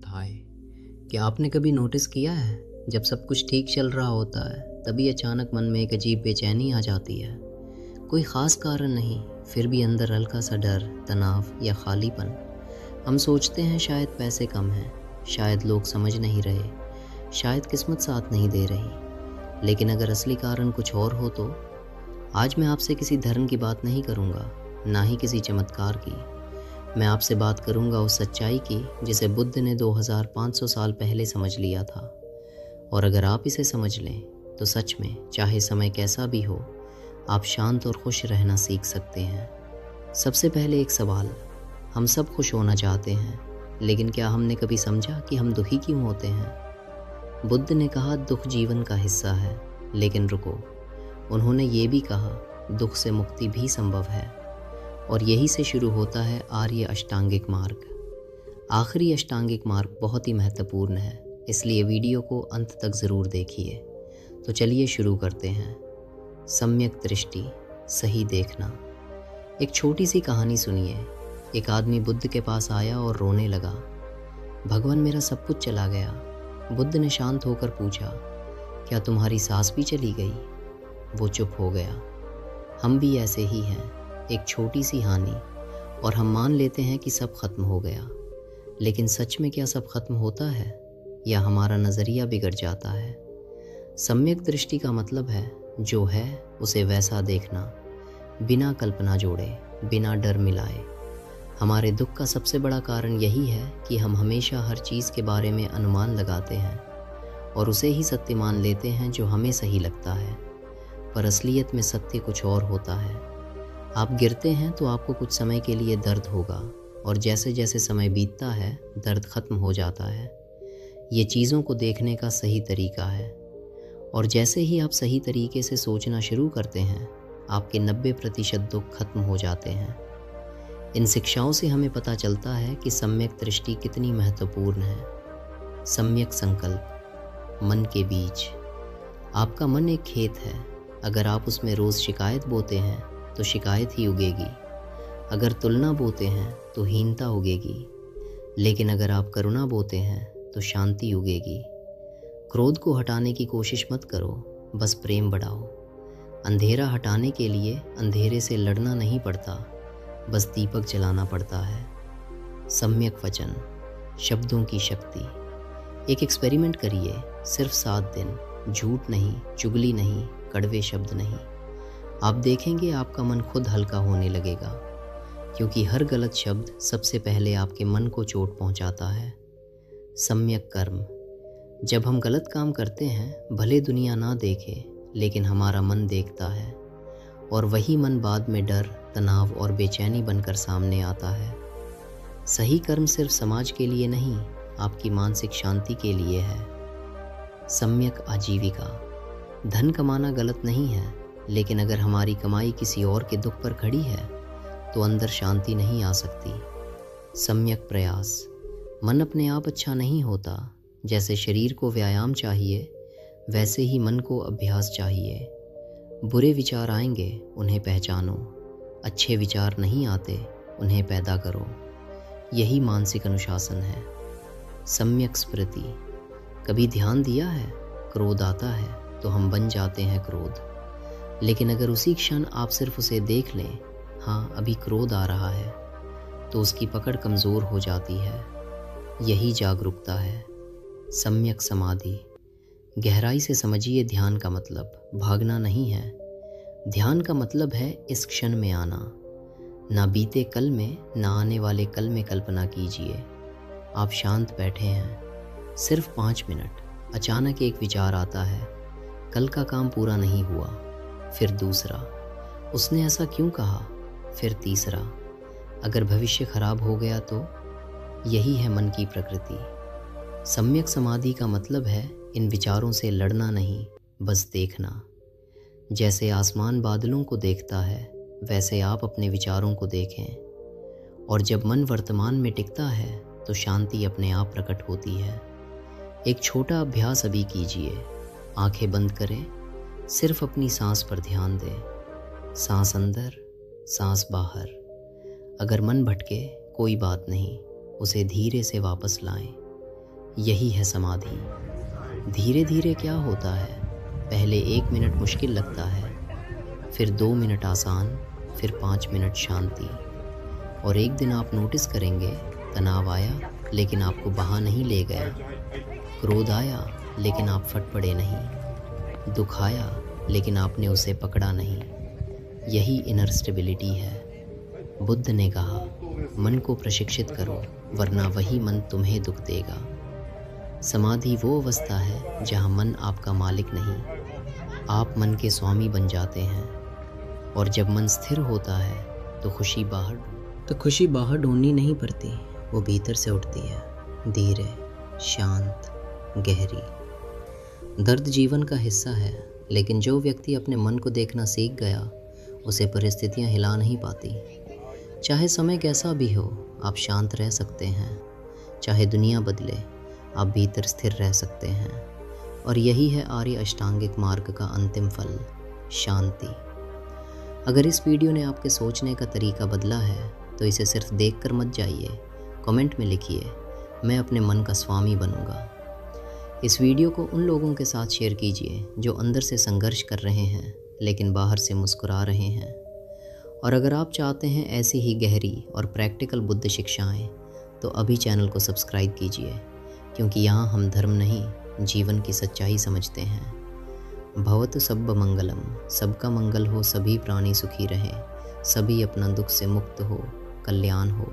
हाय। क्या आपने कभी नोटिस किया है जब सब कुछ ठीक चल रहा होता है तभी अचानक मन में एक अजीब बेचैनी आ जाती है। कोई ख़ास कारण नहीं, फिर भी अंदर हल्का सा डर, तनाव या खालीपन। हम सोचते हैं शायद पैसे कम हैं, शायद लोग समझ नहीं रहे, शायद किस्मत साथ नहीं दे रही। लेकिन अगर असली कारण कुछ और हो तो? आज मैं आपसे किसी धर्म की बात नहीं करूँगा, ना ही किसी चमत्कार की। मैं आपसे बात करूंगा उस सच्चाई की जिसे बुद्ध ने 2500 साल पहले समझ लिया था। और अगर आप इसे समझ लें तो सच में चाहे समय कैसा भी हो, आप शांत और खुश रहना सीख सकते हैं। सबसे पहले एक सवाल, हम सब खुश होना चाहते हैं, लेकिन क्या हमने कभी समझा कि हम दुखी क्यों होते हैं? बुद्ध ने कहा दुख जीवन का हिस्सा है, लेकिन रुको, उन्होंने ये भी कहा दुख से मुक्ति भी संभव है। और यही से शुरू होता है आर्य अष्टांगिक मार्ग। आखिरी अष्टांगिक मार्ग बहुत ही महत्वपूर्ण है, इसलिए वीडियो को अंत तक ज़रूर देखिए। तो चलिए शुरू करते हैं। सम्यक दृष्टि, सही देखना। एक छोटी सी कहानी सुनिए। एक आदमी बुद्ध के पास आया और रोने लगा, भगवान मेरा सब कुछ चला गया। बुद्ध ने शांत होकर पूछा, क्या तुम्हारी सांस भी चली गई? वो चुप हो गया। हम भी ऐसे ही हैं, एक छोटी सी हानि और हम मान लेते हैं कि सब खत्म हो गया। लेकिन सच में क्या सब खत्म होता है, या हमारा नज़रिया बिगड़ जाता है? सम्यक दृष्टि का मतलब है जो है उसे वैसा देखना, बिना कल्पना जोड़े, बिना डर मिलाए। हमारे दुख का सबसे बड़ा कारण यही है कि हम हमेशा हर चीज़ के बारे में अनुमान लगाते हैं और उसे ही सत्य मान लेते हैं जो हमें सही लगता है। पर असलियत में सत्य कुछ और होता है। आप गिरते हैं तो आपको कुछ समय के लिए दर्द होगा, और जैसे जैसे समय बीतता है दर्द खत्म हो जाता है। ये चीज़ों को देखने का सही तरीका है। और जैसे ही आप सही तरीके से सोचना शुरू करते हैं, आपके 90% दुख खत्म हो जाते हैं। इन शिक्षाओं से हमें पता चलता है कि सम्यक दृष्टि कितनी महत्वपूर्ण है। सम्यक संकल्प, मन के बीज। आपका मन एक खेत है, अगर आप उसमें रोज़ शिकायत बोते हैं तो शिकायत ही उगेगी। अगर तुलना बोते हैं तो हीनता उगेगी। लेकिन अगर आप करुणा बोते हैं तो शांति उगेगी। क्रोध को हटाने की कोशिश मत करो, बस प्रेम बढ़ाओ। अंधेरा हटाने के लिए अंधेरे से लड़ना नहीं पड़ता, बस दीपक जलाना पड़ता है। सम्यक वचन, शब्दों की शक्ति। एक एक्सपेरिमेंट करिए, सिर्फ 7 दिन, झूठ नहीं, चुगली नहीं, कड़वे शब्द नहीं। आप देखेंगे आपका मन खुद हल्का होने लगेगा, क्योंकि हर गलत शब्द सबसे पहले आपके मन को चोट पहुंचाता है। सम्यक कर्म। जब हम गलत काम करते हैं, भले दुनिया ना देखे, लेकिन हमारा मन देखता है, और वही मन बाद में डर, तनाव और बेचैनी बनकर सामने आता है। सही कर्म सिर्फ समाज के लिए नहीं, आपकी मानसिक शांति के लिए है। सम्यक आजीविका। धन कमाना गलत नहीं है, लेकिन अगर हमारी कमाई किसी और के दुख पर खड़ी है तो अंदर शांति नहीं आ सकती। सम्यक प्रयास। मन अपने आप अच्छा नहीं होता। जैसे शरीर को व्यायाम चाहिए, वैसे ही मन को अभ्यास चाहिए। बुरे विचार आएंगे, उन्हें पहचानो। अच्छे विचार नहीं आते, उन्हें पैदा करो। यही मानसिक अनुशासन है। सम्यक स्मृति। कभी ध्यान दिया है, क्रोध आता है तो हम बन जाते हैं क्रोध। लेकिन अगर उसी क्षण आप सिर्फ उसे देख लें, हाँ अभी क्रोध आ रहा है, तो उसकी पकड़ कमज़ोर हो जाती है। यही जागरूकता है। सम्यक समाधि। गहराई से समझिए ध्यान का मतलब भागना नहीं है। ध्यान का मतलब है इस क्षण में आना। ना बीते कल में, ना आने वाले कल में कल्पना कीजिए। आप शांत बैठे हैं, सिर्फ 5 मिनट। अचानक एक विचार आता है, कल का काम पूरा नहीं हुआ। फिर दूसरा, उसने ऐसा क्यों कहा? फिर तीसरा, अगर भविष्य खराब हो गया तो? यही है मन की प्रकृति। सम्यक समाधि का मतलब है इन विचारों से लड़ना नहीं, बस देखना। जैसे आसमान बादलों को देखता है, वैसे आप अपने विचारों को देखें। और जब मन वर्तमान में टिकता है तो शांति अपने आप प्रकट होती है। एक छोटा अभ्यास अभी कीजिए। आंखें बंद करें, सिर्फ अपनी सांस पर ध्यान दें। सांस अंदर, सांस बाहर। अगर मन भटके, कोई बात नहीं, उसे धीरे से वापस लाएं। यही है समाधि। धीरे धीरे क्या होता है, पहले 1 मिनट मुश्किल लगता है, फिर 2 मिनट आसान, फिर 5 मिनट शांति। और एक दिन आप नोटिस करेंगे, तनाव आया लेकिन आपको बहा नहीं ले गया, क्रोध आया लेकिन आप फट पड़े नहीं, दुख आया लेकिन आपने उसे पकड़ा नहीं। यही इनर स्टेबिलिटी है। बुद्ध ने कहा, मन को प्रशिक्षित करो वरना वही मन तुम्हें दुख देगा। समाधि वो अवस्था है जहाँ मन आपका मालिक नहीं, आप मन के स्वामी बन जाते हैं। और जब मन स्थिर होता है तो खुशी बाहर ढूंढनी नहीं पड़ती, वो भीतर से उठती है, धीरे, शांत, गहरी। दर्द जीवन का हिस्सा है, लेकिन जो व्यक्ति अपने मन को देखना सीख गया, उसे परिस्थितियां हिला नहीं पाती। चाहे समय कैसा भी हो, आप शांत रह सकते हैं। चाहे दुनिया बदले, आप भीतर स्थिर रह सकते हैं। और यही है आर्य अष्टांगिक मार्ग का अंतिम फल, शांति। अगर इस वीडियो ने आपके सोचने का तरीका बदला है तो इसे सिर्फ देखकर मत जाइए, कमेंट में लिखिए, मैं अपने मन का स्वामी बनूंगा। इस वीडियो को उन लोगों के साथ शेयर कीजिए जो अंदर से संघर्ष कर रहे हैं लेकिन बाहर से मुस्कुरा रहे हैं। और अगर आप चाहते हैं ऐसी ही गहरी और प्रैक्टिकल बुद्ध शिक्षाएं, तो अभी चैनल को सब्सक्राइब कीजिए, क्योंकि यहाँ हम धर्म नहीं, जीवन की सच्चाई समझते हैं। भवतु सब्ब मंगलम, सबका मंगल हो, सभी प्राणी सुखी रहें, सभी अपना दुख से मुक्त हो, कल्याण हो।